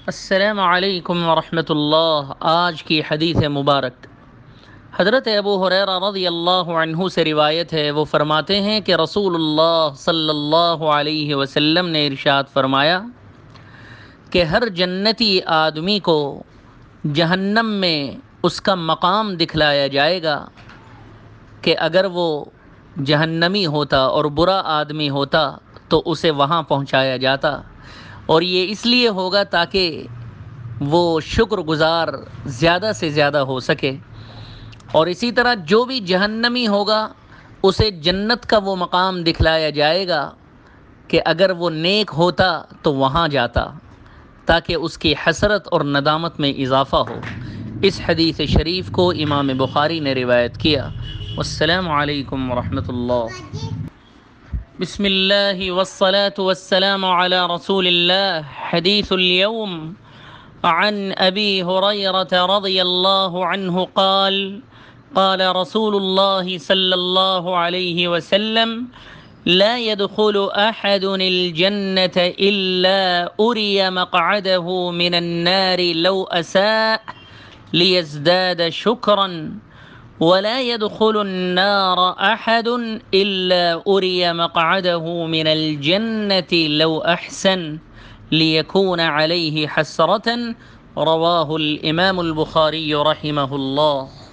السلام علیکم ورحمۃ اللہ۔ آج کی حدیث مبارک حضرت ابو ہریرہ رضی اللہ عنہ سے روایت ہے۔ وہ فرماتے ہیں کہ رسول اللہ صلی اللہ علیہ وسلم نے ارشاد فرمایا کہ ہر جنتی آدمی کو جہنم میں اس کا مقام دکھلایا جائے گا کہ اگر وہ جہنمی ہوتا اور برا آدمی ہوتا تو اسے وہاں پہنچایا جاتا، اور یہ اس لیے ہوگا تاکہ وہ شکر گزار زیادہ سے زیادہ ہو سکے، اور اسی طرح جو بھی جہنمی ہوگا اسے جنت کا وہ مقام دکھلایا جائے گا کہ اگر وہ نیک ہوتا تو وہاں جاتا، تاکہ اس کی حسرت اور ندامت میں اضافہ ہو۔ اس حدیث شریف کو امام بخاری نے روایت کیا۔ والسلام علیکم ورحمۃ اللہ۔ بسم اللہ والصلاة والسلام على رسول اللہ۔ حدیث اليوم عن ابی ہریرہ رضی اللہ عنہ قال قال رسول اللہ صلی اللہ علیہ وسلم لا يدخل احد الجنة الا اري مقعده من النار لو اساء ليزداد شكرا ولا يدخل النار احد الا اري مقعده من الجنة لو احسن ليكون عليه حسرة۔ رواہ الامام البخاری رحمہ اللہ۔